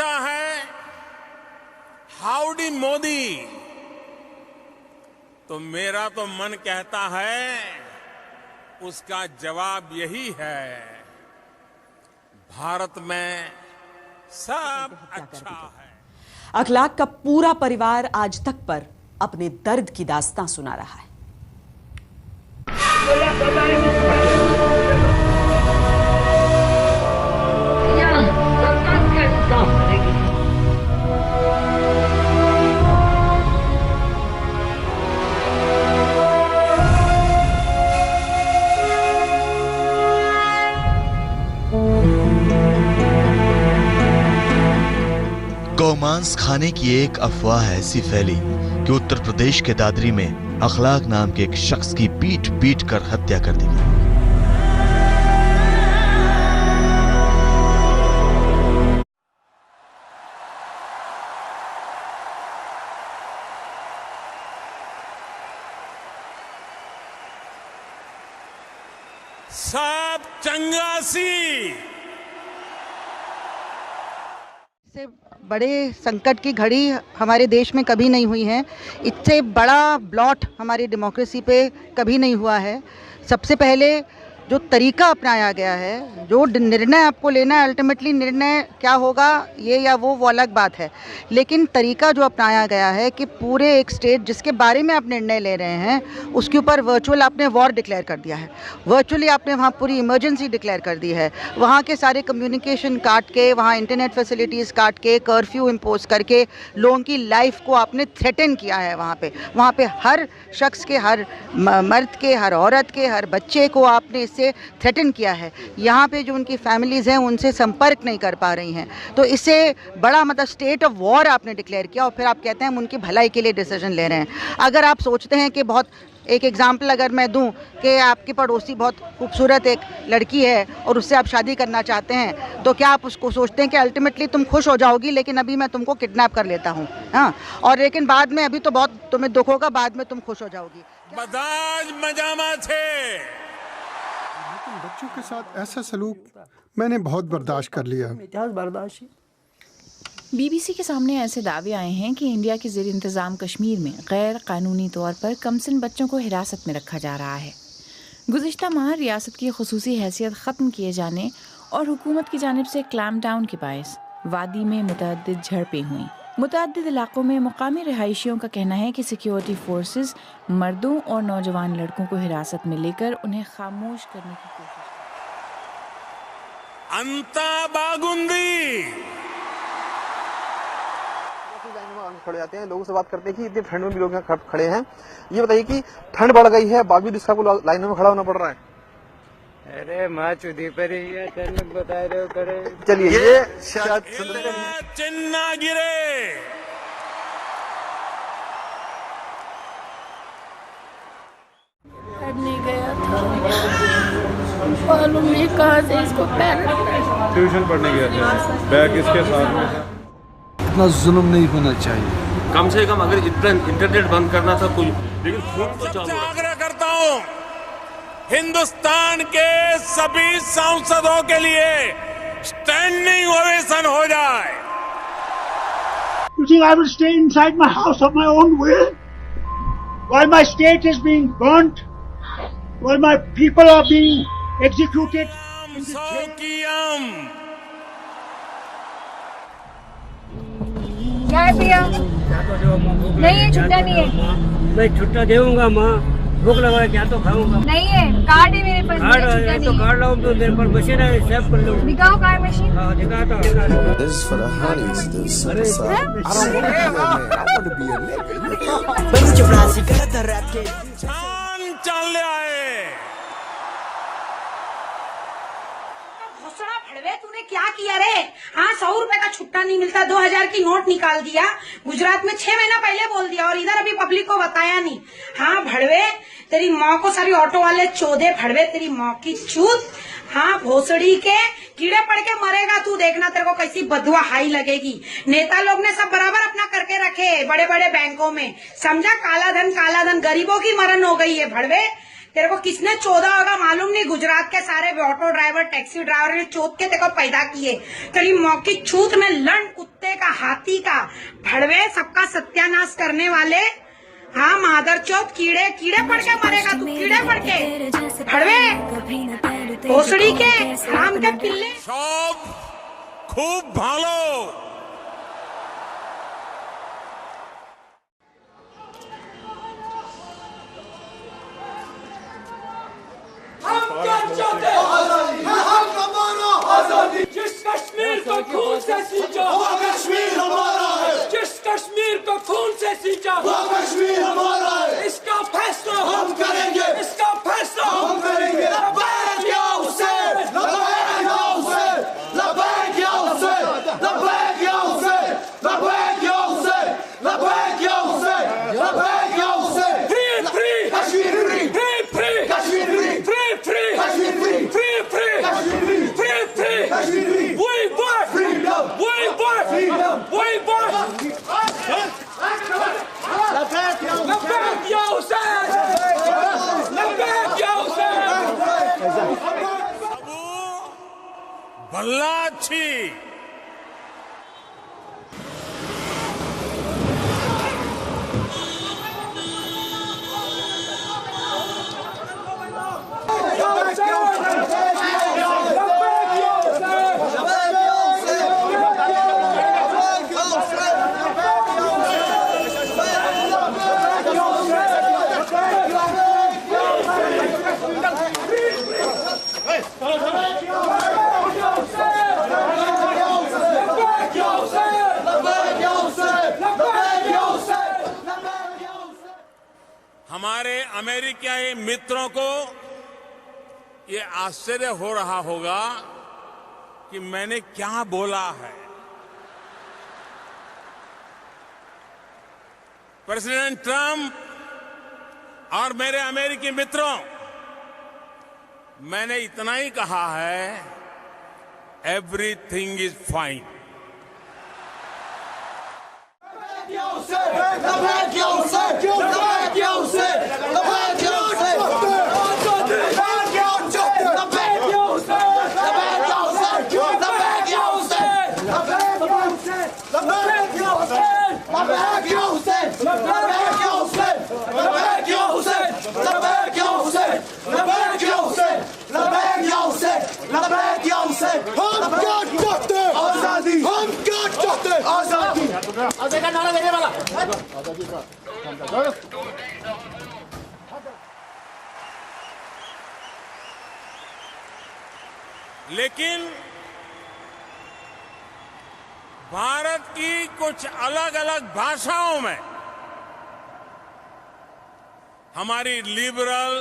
पूछा है हाउडी मोदी, तो मेरा तो मन कहता है उसका जवाब यही है, भारत में सब अच्छा है। अखलाक का पूरा परिवार आज तक पर अपने दर्द की दास्तां सुना रहा है। गौमांस खाने की एक अफवाह ऐसी फैली कि उत्तर प्रदेश के दादरी में अखलाक नाम के एक शख्स की पीट पीट कर हत्या कर दी गई। सब चंगासी से बड़े संकट की घड़ी हमारे देश में कभी नहीं हुई है। इससे बड़ा ब्लॉट हमारी डेमोक्रेसी पे कभी नहीं हुआ है। सबसे पहले जो तरीका अपनाया गया है, जो निर्णय आपको लेना है, अल्टीमेटली निर्णय क्या होगा ये या वो अलग बात है, लेकिन तरीका जो अपनाया गया है कि पूरे एक स्टेट जिसके बारे में आप निर्णय ले रहे हैं उसके ऊपर वर्चुअल आपने वॉर डिक्लेयर कर दिया है। वर्चुअली आपने वहाँ पूरी इमरजेंसी डिक्लेयर कर दी है। वहाँ के सारे कम्युनिकेशन काट के, वहाँ इंटरनेट फैसिलिटीज़ काट के, कर्फ्यू इम्पोज करके लोगों की लाइफ को आपने थ्रेटन किया है। वहाँ पे हर शख्स के, हर मर्द के, हर औरत के, हर बच्चे को आपने से थ्रेटन किया है। यहाँ पे जो उनकी फैमिलीज़ हैं उनसे संपर्क नहीं कर पा रही हैं, तो इससे बड़ा मतलब स्टेट ऑफ वॉर आपने डिक्लेयर किया और फिर आप कहते हैं हम उनकी भलाई के लिए डिसीजन ले रहे हैं। अगर आप सोचते हैं कि बहुत, एक एग्जाम्पल अगर मैं दूं कि आपकी पड़ोसी बहुत खूबसूरत एक लड़की है और उससे आप शादी करना चाहते हैं, तो क्या आप उसको सोचते हैं कि अल्टीमेटली तुम खुश हो जाओगी लेकिन अभी मैं तुमको किडनैप कर लेता हूँ, हाँ, और लेकिन बाद में, अभी तो बहुत तुम्हें दुख होगा, बाद में तुम खुश हो जाओगी। बदाज मजामा थे। लेकिन बच्चों के साथ ऐसा सलूक मैंने बहुत बर्दाश्त कर लिया। बीबीसी के सामने ऐसे दावे आए हैं कि इंडिया के ज़ेर इंतज़ाम कश्मीर में गैर कानूनी तौर पर कमसिन बच्चों को हिरासत में रखा जा रहा है। गुज़िश्ता माह रियासत की ख़ुसूसी हैसियत ख़त्म किए जाने और हुकूमत की जानिब से क्लैम्प डाउन के बायस वादी में मुतअद्दिद झड़पें हुईं। मुतअद्दिद इलाकों में मुकामी रिहायशियों का कहना है कि सिक्योरिटी फोर्सेस मर्दों और नौजवान लड़कों को हिरासत में लेकर उन्हें खामोश करने की कोशिश अंता बागुंदी खड़े जाते हैं, लोगों से बात करते हैं कि इतने ठंड में भी लोग यहाँ खड़े हैं। ये बताइए कि ठंड बढ़ गई है, बावजूद इसका लाइनों में खड़ा होना पड़ रहा है। अरे माँ चुदी पर ही है, बता रहे हो करे। चलिए ये शायद चिन्ना गिरे। पढ़ने गया था, मालूम नहीं कहाँ से इसको ट्यूशन पढ़ने गया था, बैग इसके साथ में था। इतना जुल्म नहीं होना चाहिए। कम से कम अगर इंटरनेट बंद करना था कोई, लेकिन खूब तो चालू। आग्रह करता हूँ हिंदुस्तान के सभी सांसदों के लिए स्टैंडिंग ओवेशन हो जाए। You think I will stay inside my house of my own will while my state is being burnt, while my people are being executed? क्या है भैया? नहीं है, छुट्टा नहीं है। मैं छुट्टा देऊंगा माँ, भूख लगा है, क्या तो खाऊंगा। नहीं है, कार्ड है मेरे पास। कार्ड है तो कार्ड लाऊं, तो मेरे पर मशीन है, सेव कर लूं। दिखाओ कार्ड मशीन। हाँ दिखाता हूँ। This is for the honeys, the super side. I don't want to be a man. I want to be a nigga. चल ले आए। तूने क्या किया रे? हाँ, 100 रुपए का छुट्टा नहीं मिलता, 2000 की नोट निकाल दिया। गुजरात में 6 महीना पहले बोल दिया और इधर अभी पब्लिक को बताया नहीं। हाँ भड़वे, तेरी माँ को सारी ऑटो वाले चौधे भड़वे, तेरी माँ की चूत। हाँ भोसड़ी के कीड़े पड़ के मरेगा तू, देखना तेरे को कैसी बदुआ हाई लगेगी। नेता लोग ने सब बराबर अपना करके रखे बड़े बड़े बैंकों में, समझा? काला धन गरीबों की मरण हो गई है भड़वे। तेरे को किसने चोदा होगा मालूम नहीं। गुजरात के सारे ऑटो ड्राइवर टैक्सी ड्राइवर ने चोद के तेरे को पैदा किए। तेरी मौकी छूत में लंड कुत्ते का हाथी का भड़वे सबका सत्यानाश करने वाले। हाँ मादर चौथ कीड़े कीड़े पड़ के मरेगा तू, कीड़े पड़ के भड़वे भोसड़ी के राम के पिल्ले। सब खूब भालो। हम क्या चाहते हैं? हम हमारा आजादी। जिस कश्मीर को खून से सींचा वो कश्मीर हमारा है। जिस कश्मीर को खून से सींचा वो कश्मीर हमारा है। इसका फैसला हम करेंगे, इसका फैसला हम करेंगे। लबैक या हुसैन, लबैक या हुसैन, लबैक या हुसैन, लबैक या हुसैन, लबैक या हुसैन, लबैक या हुसैन, लबैक या Hussain. Free free Kashmir, free free Kashmir, free free Kashmir, free free Kashmir, free free Kashmir. We want freedom. We want freedom. We want. Labbaik या हुसैन, लबैक या हुसैन। भल्ला अच्छी। हमारे अमेरिकी मित्रों को ये आश्चर्य हो रहा होगा कि मैंने क्या बोला है। प्रेसिडेंट ट्रंप और मेरे अमेरिकी मित्रों, मैंने इतना ही कहा है, एवरीथिंग इज फाइन। लेकिन भारत की कुछ अलग अलग भाषाओं में हमारी लिबरल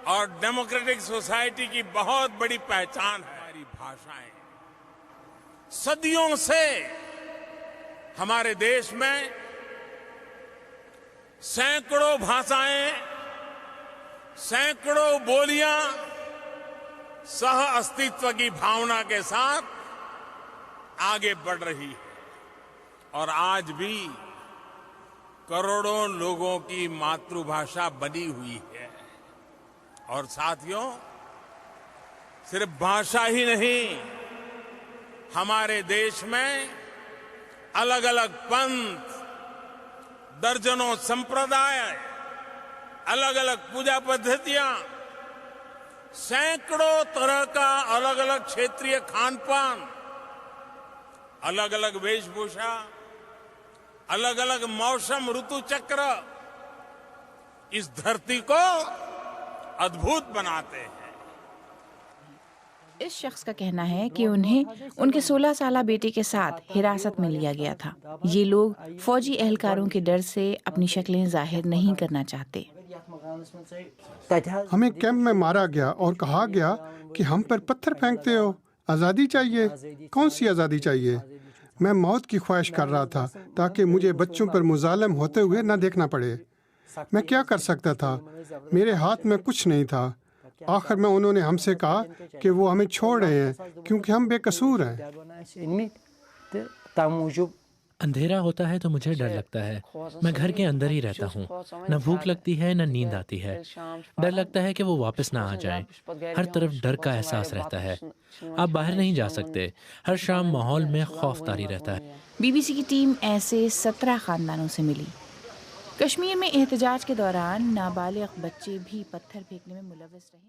और डेमोक्रेटिक सोसाइटी की बहुत बड़ी पहचान है। हमारी भाषाएं सदियों से हमारे देश में सैकड़ों भाषाएं, सैकड़ों बोलियां सह अस्तित्व की भावना के साथ आगे बढ़ रही है और आज भी करोड़ों लोगों की मातृभाषा बनी हुई है। और साथियों, सिर्फ भाषा ही नहीं, हमारे देश में अलग अलग पंथ, दर्जनों संप्रदाय, अलग अलग पूजा पद्धतियां, सैकड़ों तरह का अलग अलग क्षेत्रीय खान पान, अलग अलग वेशभूषा, अलग अलग मौसम ऋतु चक्र इस धरती को अद्भुत बनाते हैं। इस शख्स का कहना है कि उन्हें उनके 16 साला बेटे के साथ हिरासत में लिया गया था। ये लोग फौजी एहलकारों के डर से अपनी शक्लें जाहिर नहीं करना चाहते। हमें कैंप में मारा गया और कहा गया कि हम पर पत्थर फेंकते हो, आज़ादी चाहिए। कौन सी आज़ादी चाहिए? मैं मौत की ख्वाहिश कर रहा था ताकि मुझे बच्चों पर मुजालम होते हुए न देखना पड़े। मैं क्या कर सकता था? मेरे हाथ में कुछ नहीं था। आखिर में उन्होंने हमसे कहा कि वो हमें छोड़ रहे हैं क्योंकि हम बेकसूर हैं। अंधेरा होता है तो मुझे डर लगता है। मैं घर के अंदर ही रहता हूँ। न भूख लगती है न नींद आती है। डर लगता है कि वो वापस ना आ जाएं। हर तरफ डर का एहसास रहता है। आप बाहर नहीं जा सकते। हर शाम माहौल में खौफ तारी रहता है। बीबीसी की टीम ऐसे 17 खानदानों से मिली। कश्मीर में एहतजाज के दौरान नाबालिग बच्चे भी पत्थर फेंकने में मुलव्वस रहे।